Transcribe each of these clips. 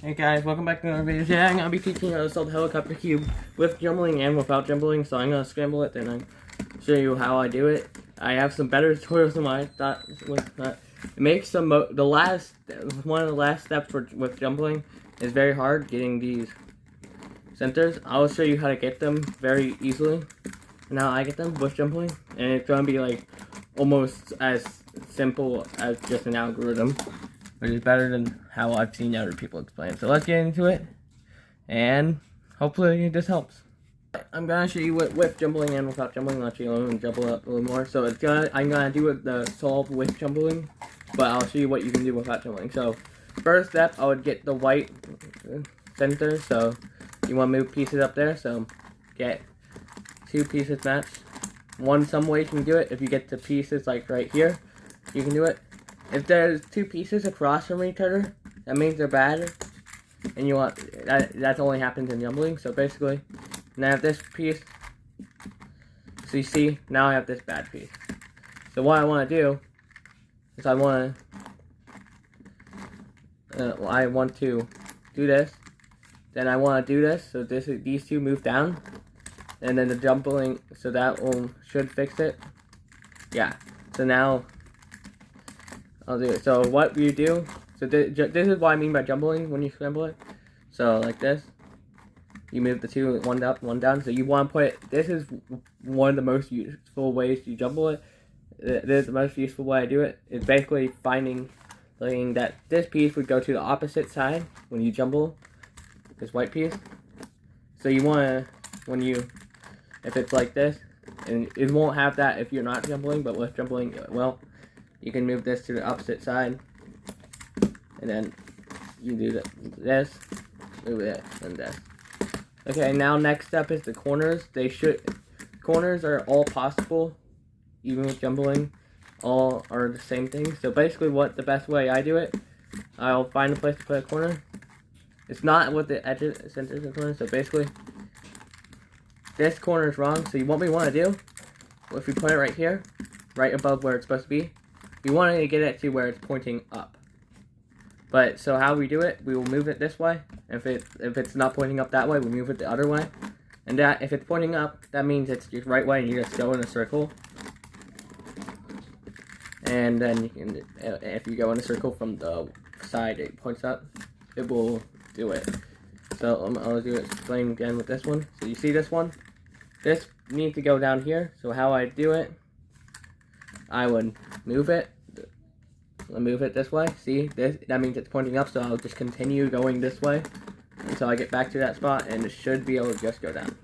Hey guys, welcome back to another video. Today I'm going to be teaching you how to solve the helicopter cube with jumbling and without jumbling. So I'm going to scramble it, then I'll show you how I do it. I have some better tutorials than I thought with that. It makes one of the last steps with jumbling is very hard, getting these centers. I'll show you how to get them very easily and how I get them with jumbling. And it's going to be like almost as simple as just an algorithm, which is better than how I've seen other people explain. So let's get into it, and hopefully this helps. I'm gonna show you what with jumbling and without jumbling. I'll show you and jumble up a little more. So I'm gonna do it the solve with jumbling, but I'll show you what you can do without jumbling. So first step, I would get the white center. So you want to move pieces up there. So get two pieces matched. Some way you can do it. If you get the pieces like right here, you can do it. If there's two pieces across from each other, that means they're bad, and you want that only happens in jumbling. So basically, now I have this piece. So you see, now I have this bad piece. So what I want to do is I want to do this. Then I want to do this. So these two move down, and then the jumbling. So that should fix it. Yeah. So now I'll do it. So what you do, so this is what I mean by jumbling when you scramble it. So like this, you move the two, one up, one down. So you want to put it, this is one of the most useful ways to jumble it. This is the most useful way I do it. It's basically finding that this piece would go to the opposite side when you jumble this white piece. So you want to, if it's like this, and it won't have that if you're not jumbling, but with jumbling, well, you can move this to the opposite side, and then you do this, move it, and this. Okay, now next step is the corners. Corners are all possible, even with jumbling. All are the same thing. So basically, the best way I do it, I'll find a place to put a corner. It's not with the edges, centers, and corners. So basically, this corner is wrong. So what we want to do, if we put it right here, right above where it's supposed to be, you want to get it to where it's pointing up. But so how we do it, we will move it this way. If it's not pointing up that way, we move it the other way. And that if it's pointing up, that means it's the right way, and you just go in a circle. And then you can, if you go in a circle from the side it points up, it will do it. So I'll do it. Explain again with this one. So you see this one? This needs to go down here. So how I do it, I would move it. I'll move it this way. See, that means it's pointing up, so I'll just continue going this way until I get back to that spot, and it should be able to just go down.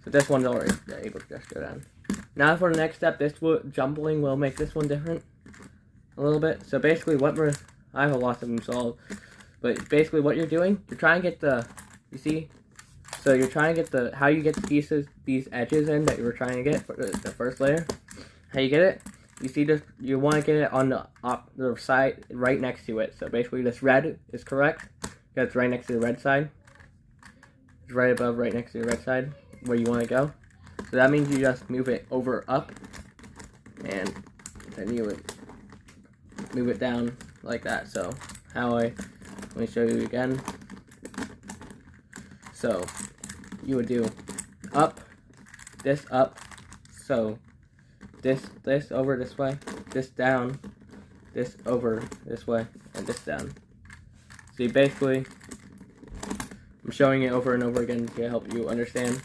So this one's already able to just go down. Now for the next step, jumbling will make this one different a little bit. So basically I have a lot of them solved, but basically what you're doing, you're trying to get you see? So you're trying to get how you get the pieces, these edges in that you were trying to get for the first layer. How you get it? You see this? You want to get it on the side right next to it. So basically, this red is correct because it's right next to the red side. It's right above, right next to the red side where you want to go. So that means you just move it over up, and then you would move it down like that. So let me show you again. So you would do up, this up, so this over this way, this down, this over this way, and this down. So you basically, I'm showing it over and over again to help you understand.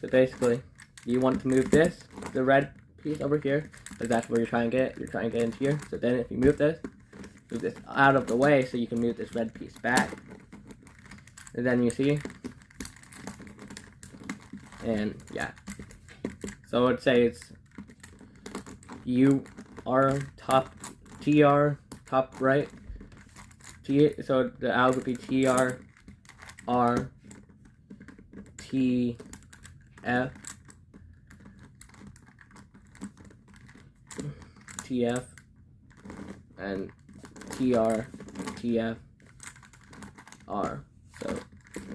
So basically, you want to move the red piece over here, because that's where you're trying to get. You're trying to get into here. So then if you move this out of the way so you can move this red piece back. And then you see, and yeah. So I would say it's TR, top right. So the out would be TR, R, T, F, TF, and TR, TF, R. So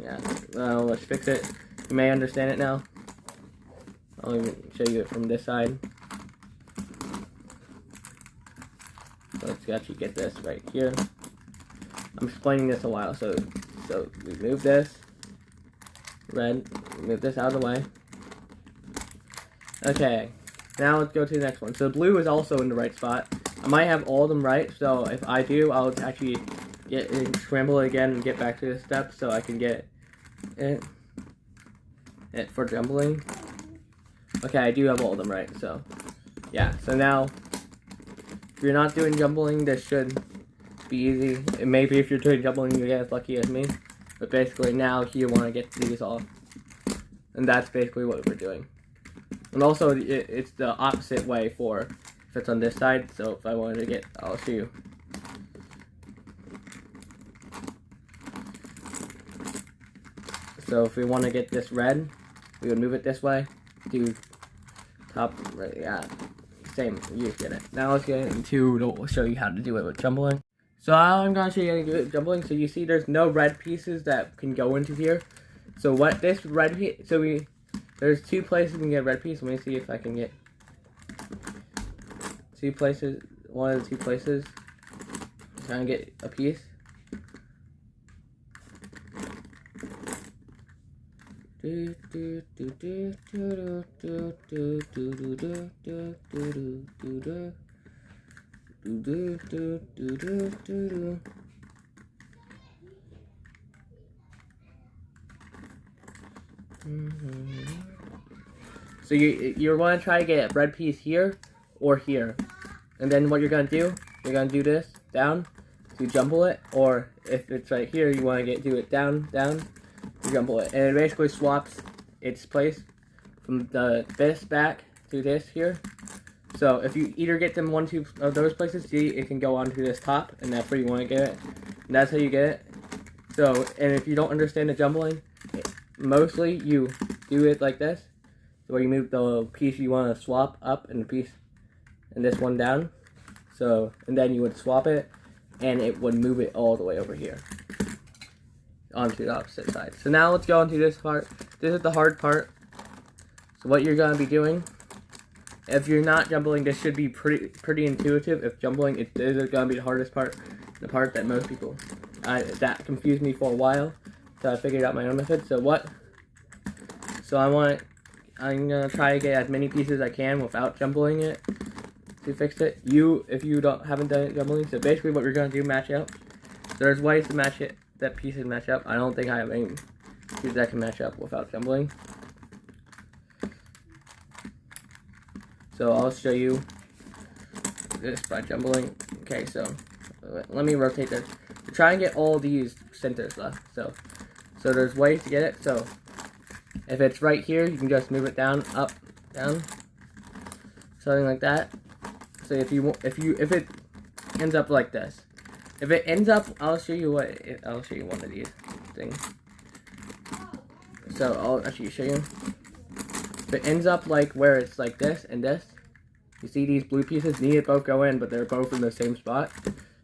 yeah, well, let's fix it. You may understand it now. I'll even show you it from this side. So let's actually get this right here. I'm explaining this a while. So we move this red, move this out of the way. Okay, now let's go to the next one. So blue is also in the right spot. I might have all of them right, so if I do, I'll actually scramble it again and get back to this step so I can get it for jumbling. Okay, I do have all of them right, so yeah. So now, if you're not doing jumbling, this should be easy. And maybe if you're doing jumbling, you get as lucky as me. But basically now you want to get these off. And that's basically what we're doing. And also, it's the opposite way for if it's on this side. So if I wanted to get, I'll show you. So if we want to get this red, we would move it this way. Do top, right, yeah. Same, you get it. Now let's get into, we'll show you how to do it with jumbling. So I'm going to show you how to do it with jumbling. So you see there's no red pieces that can go into here. So what this red piece, there's two places we can get a red piece. Let me see if I can get two places, one of the two places. Trying to get a piece. So you're going to try to get a red piece here or here, and then what you're going to do, you're going to do this down to jumble it, or if it's right here, you want to do it down, to jumble it, and it basically swaps its place from this back to this here. So if you either get them two of those places, see, it can go onto this top, and that's where you want to get it. And that's how you get it. So, and if you don't understand the jumbling, mostly you do it like this, where you move the piece you want to swap up and the piece and this one down. So, and then you would swap it, and it would move it all the way over here onto the opposite side. So now let's go into this part. This is the hard part. So what you're going to be doing, if you're not jumbling, this should be pretty intuitive. If jumbling, it is going to be the hardest part, the part that most people, that confused me for a while, so I figured out my own method. So I'm going to try to get as many pieces as I can without jumbling it to fix it. If you haven't done it jumbling, so basically what we're going to do, match up. There's ways to match it, that pieces match up. I don't think I have any pieces that can match up without jumbling. So I'll show you this by jumbling. Okay, so let me rotate this. To try and get all these centers left. So there's ways to get it. So if it's right here, you can just move it down, up, down, something like that. So if it ends up like this, if it ends up, I'll show you one of these things. So I'll actually show you. If it ends up like where it's like this and this, you see these blue pieces need to both go in, but they're both in the same spot.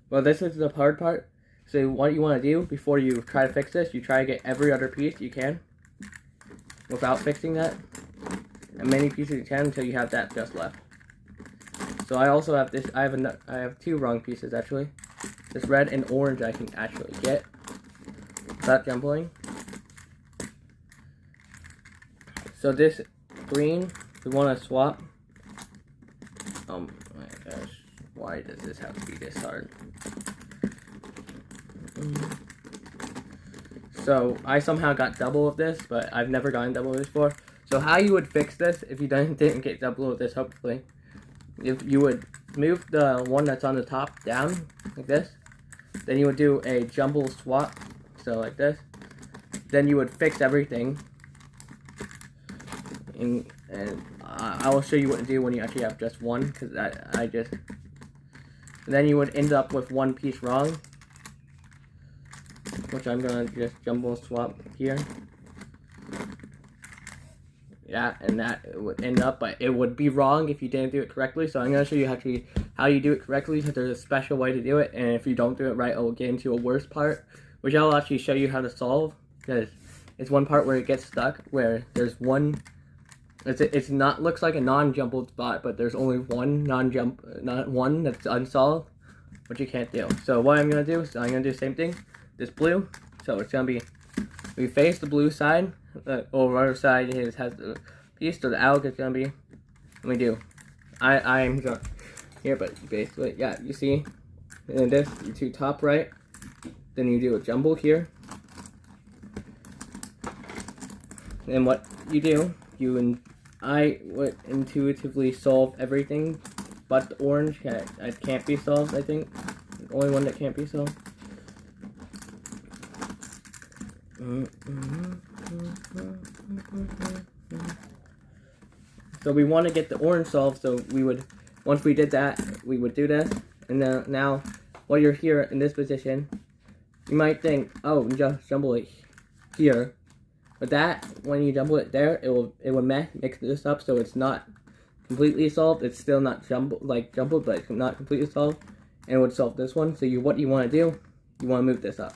Well, this is the hard part. So what you want to do before you try to fix this, you try to get every other piece you can without fixing that, as many pieces you can until you have that just left. So I also have this. I have two wrong pieces actually. This red and orange I can actually get without jumbling. So this green, we want to swap. Oh my gosh, why does this have to be this hard? So I somehow got double of this, but I've never gotten double of this before. So how you would fix this if you didn't get double of this, hopefully, if you would move the one that's on the top down like this, then you would do a jumble swap, so like this. Then you would fix everything. And I will show you what to do when you actually have just one, because and then you would end up with one piece wrong, which I'm gonna just jumble swap here. Yeah, and that would end up, but it would be wrong if you didn't do it correctly. So I'm gonna show you how you do it correctly, because there's a special way to do it, and if you don't do it right, it will get into a worse part, which I'll actually show you how to solve, because it's one part where it gets stuck, where there's one. Looks like a non-jumbled spot, but there's only one not one that's unsolved. which you can't do. So what I'm going to do is I'm going to do the same thing. This blue, so it's going to be, we face the blue side, the other side has the piece, so the alg is going to be, let me do, I'm here, but basically, yeah, you see, and then this, you do top right, then you do a jumble here, and what you do, I would intuitively solve everything but the orange. It can't be solved, I think. The only one that can't be solved. So we want to get the orange solved, so we would, once we did that, we would do this. And then now, while you're here in this position, you might think, oh, just jumble it here. But that, when you jumble it there, it will mix this up, so it's not completely solved. It's still not jumbled, but it's not completely solved, and it would solve this one. So what you want to do, you want to move this up.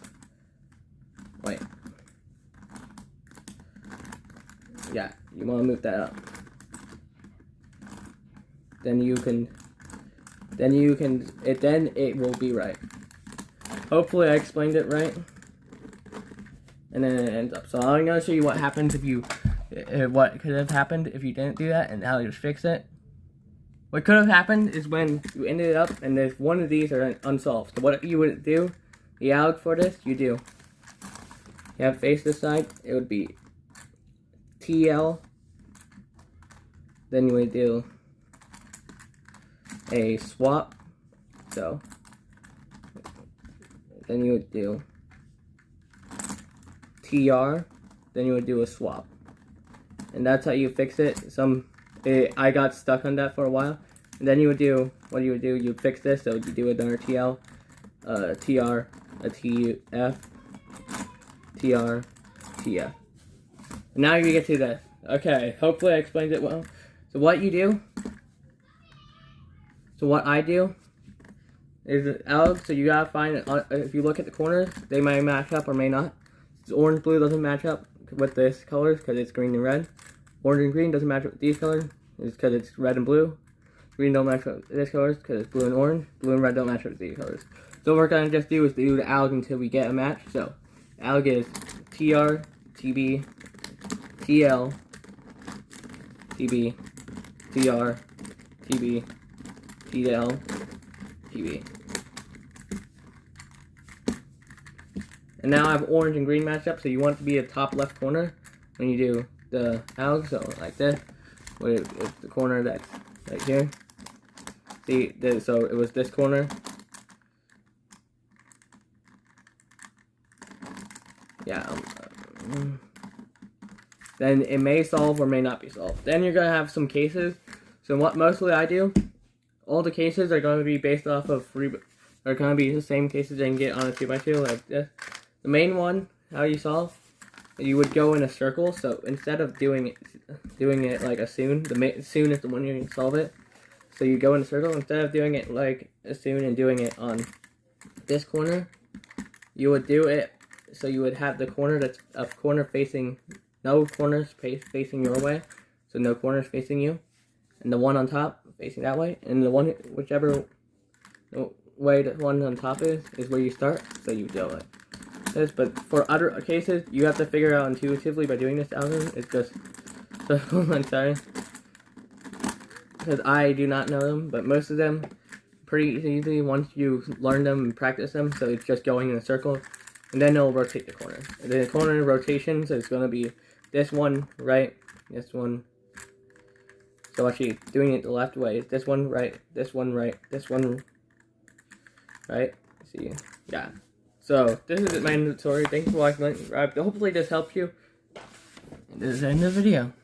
Wait. Yeah, you want to move that up. Then it will be right. Hopefully I explained it right. And then it ends up. So I'm going to show you what happens if you, what could have happened if you didn't do that, and how you fix it. What could have happened is when you ended up, and if one of these are unsolved. So what you would do, the alg for this, you have face this side, it would be TL, then you would do a swap, so then you would do TR, then you would do a swap, and that's how you fix it. I got stuck on that for a while, and then you would do, what you would do, you fix this, so you do another TL, TR, a TF, TR, TF. And now you get to this. Okay, hopefully I explained it well. So what you do, so what I do is alg, so you gotta find, if you look at the corners, they may match up or may not. Orange blue doesn't match up with this colors because it's green and red. Orange and green doesn't match up with these colors, it's because it's red and blue. Green don't match up with this colors because it's blue and orange. Blue and red don't match up with these colors. So what we're gonna just do is do the alg until we get a match. So alg is TR, TB, TL, TB, TR, TB, TL, TB. And now I have orange and green matched up, so you want it to be a top left corner when you do the alg, so like this, with the corner that's right here. See, so it was this corner. Yeah. Then it may solve or may not be solved. Then you're going to have some cases. So what mostly I do, all the cases are going to be based off of are going to be the same cases I can get on a 2x2 like this. The main one, how you solve, you would go in a circle. So instead of doing it like a soon, soon is the one you're going to solve it. So you go in a circle, instead of doing it like a soon and doing it on this corner, you would do it, so you would have the corner that's a corner facing, no corners facing your way, so no corners facing you, and the one on top facing that way, and the one, whichever way the one on top is where you start, so you do it. But for other cases, you have to figure out intuitively by doing this algorithm. It's just, so I'm sorry, because I do not know them, but most of them pretty easily once you learn them and practice them. So it's just going in a circle, and then it'll rotate the corner. And the corner rotations is going to be this one right, this one. So actually, doing it the left way is this one right, this one right, this one right. See, yeah. So this is my tutorial. Thanks for watching. Hopefully this helps you. This is the end of the video.